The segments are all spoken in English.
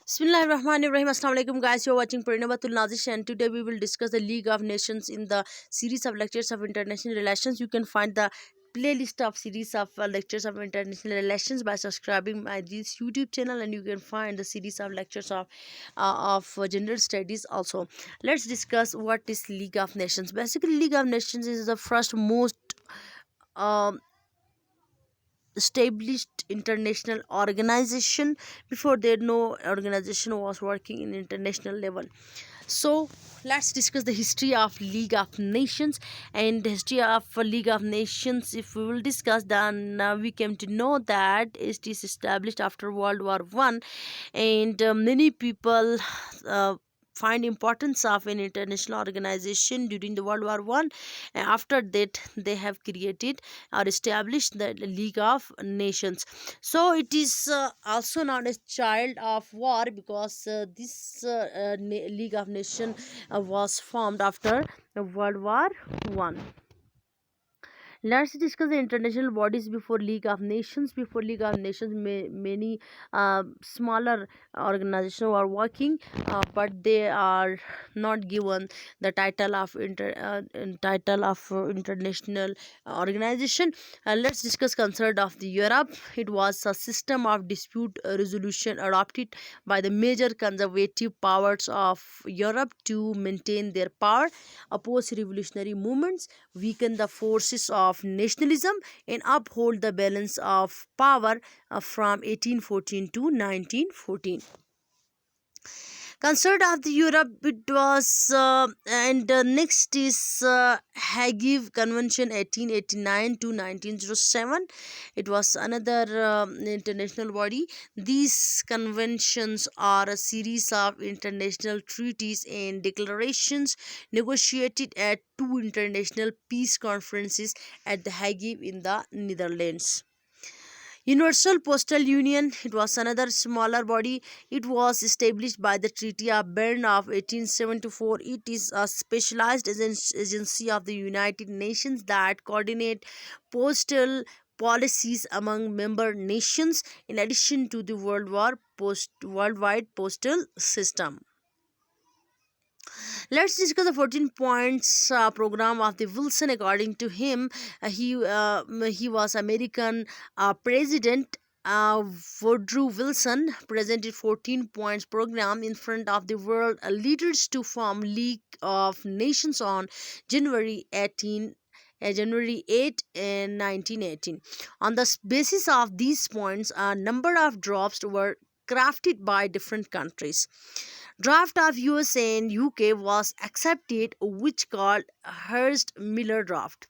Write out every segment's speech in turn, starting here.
Bismillahirrahmanirrahim. Assalamu alaikum guys. You're watching Parina, batool, NAZISH, and today we will discuss the League of Nations in the series of lectures of international relations. You can find the playlist of series of lectures of international relations by subscribing my this YouTube channel, and you can find the series of lectures of gender studies also. Let's discuss what is League of Nations. Basically, League of Nations is the first most um, established international organization. Before that, no organization was working in international level. So let's discuss the history of League of Nations. And the history of League of Nations, if we will discuss, then we came to know that it is established after World War I, and many people find importance of an international organization during the World War I. And after that, they have created or established the League of Nations. So it is also known as child of war, because this League of Nations was formed after World War I. Let's discuss the international bodies before League of Nations. Before League of Nations, many smaller organizations are working, but they are not given the title of international organization. Let's discuss concept of the Europe. It was a system of dispute resolution adopted by the major conservative powers of Europe to maintain their power, oppose revolutionary movements, weaken the forces of nationalism, and uphold the balance of power from 1814 to 1914. Concert of the Europe, it was and next is Hague Convention 1889 to 1907. It was another international body. These conventions are a series of international treaties and declarations negotiated at two international peace conferences at the Hague in the Netherlands. Universal Postal Union, it was another smaller body. It was established by the Treaty of Bern of 1874. It is a specialized agency of the United Nations that coordinate postal policies among member nations, in addition to the worldwide postal system. Let's discuss the 14 points program of the Wilson. According to him, he was American president. Woodrow Wilson presented 14 points program in front of the world leaders to form League of Nations on January 8 and 1918. On the basis of these points, a number of drafts were crafted by different countries. Draft of US and UK was accepted, which called Hurst-Miller draft.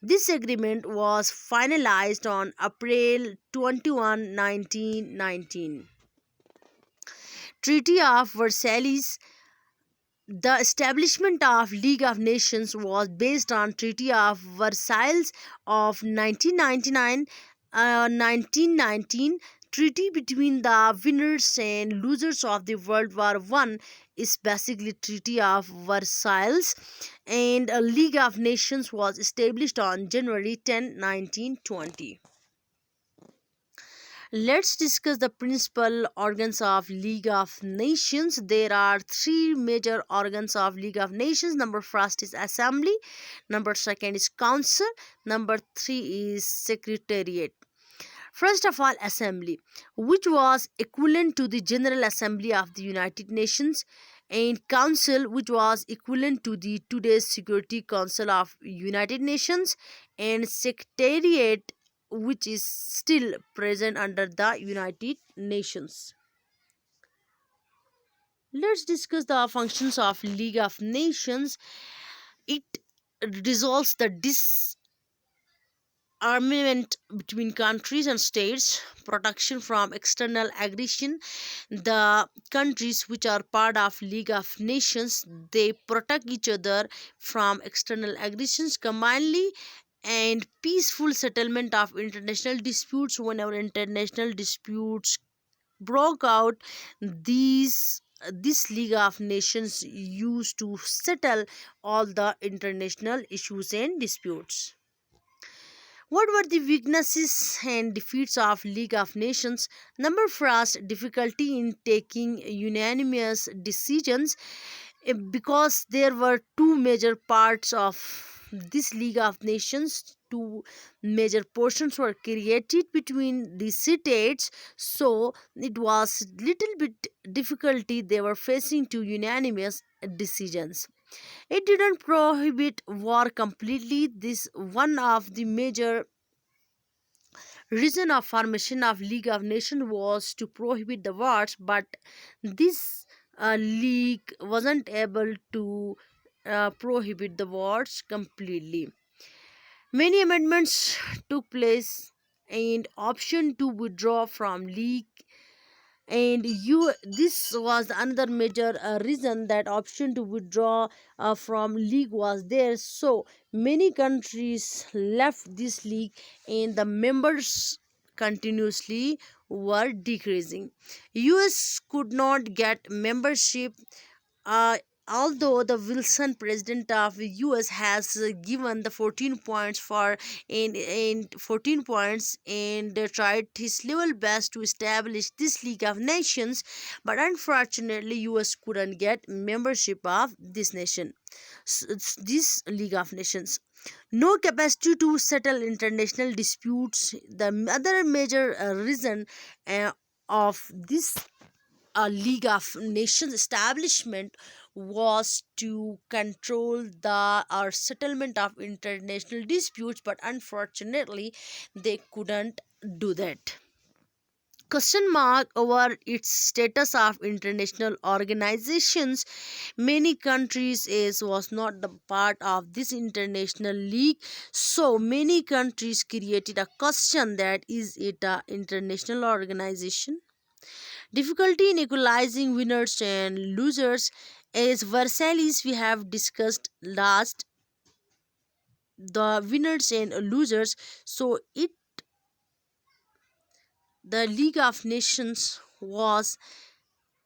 This agreement was finalized on April 21, 1919. Treaty of Versailles. The establishment of League of Nations was based on Treaty of Versailles of 1919. Treaty between the winners and losers of the World War I is basically Treaty of Versailles, and a League of Nations was established on January 10, 1920. Let's discuss the principal organs of League of Nations. There are three major organs of League of Nations. Number first is Assembly, number second is Council, number three is Secretariat. First of all, Assembly, which was equivalent to the General Assembly of the United Nations, and Council, which was equivalent to the today's Security Council of United Nations, and Secretariat, which is still present under the United Nations. Let's discuss the functions of League of Nations. It resolves the armament between countries and states, protection from external aggression. The countries which are part of League of Nations, they protect each other from external aggressions combinedly, and peaceful settlement of international disputes. Whenever international disputes broke out, these this League of Nations used to settle all the international issues and disputes. What were the weaknesses and defeats of League of Nations? Number first, difficulty in taking unanimous decisions, because there were two major parts of this League of Nations. Two major portions were created between the states, so it was little bit difficulty they were facing to unanimous decisions. It didn't prohibit war completely. This one of the major reason of formation of League of Nations was to prohibit the wars, but this league wasn't able to prohibit the wars completely. Many amendments took place, and option to withdraw from league, and you this was another major reason that option to withdraw from league was there. So many countries left this league, and the members continuously were decreasing. US could not get membership, uh, although the Wilson, president of the US, has given the 14 points for in 14 points, and tried his level best to establish this League of Nations, but unfortunately US couldn't get membership of this nation. This League of Nations. No capacity to settle international disputes. The other major reason of this League of Nations establishment was to control the settlement of international disputes, but unfortunately they couldn't do that. Question mark over its status of international organizations. Many countries is was not the part of this international league, so many countries created a question that is it a international organization. Difficulty in equalizing winners and losers. As Versailles we have discussed last, the winners and losers, so it the League of Nations was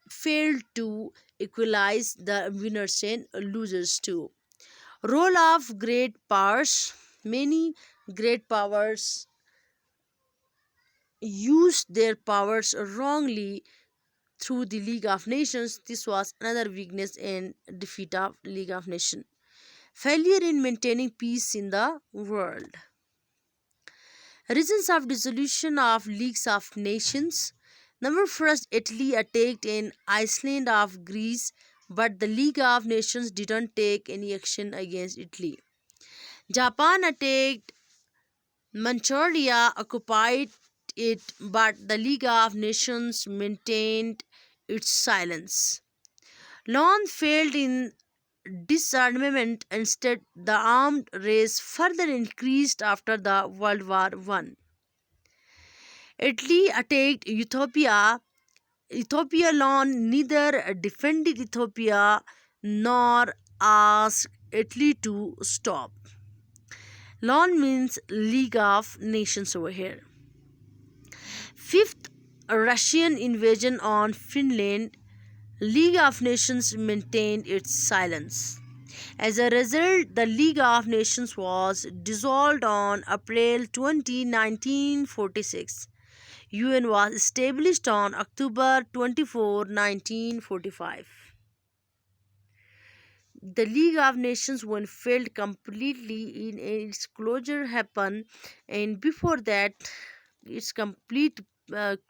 failed to equalize the winners and losers too. Role of great powers. Many great powers used their powers wrongly through the League of Nations. This was another weakness and defeat of League of Nations. Failure in maintaining peace in the world. Reasons of dissolution of Leagues of Nations. Number first, Italy attacked an island of Greece, but the League of Nations didn't take any action against Italy. Japan attacked Manchuria, occupied it, but the League of Nations maintained its silence. LON failed in disarmament. Instead, the armed race further increased after the World War I. Italy attacked Ethiopia. Ethiopia LON neither defended Ethiopia nor asked Italy to stop. LON means League of Nations over here. Fifth, Russian invasion on Finland. League of Nations maintained its silence. As a result, the League of Nations was dissolved on April 20, 1946. UN was established on October 24, 1945. The League of Nations when failed completely in its closure happened, and before that its complete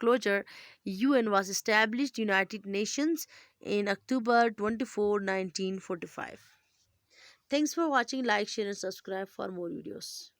closure, UN was established, United Nations, in October 24, 1945. Thanks for watching. Like, share and subscribe for more videos.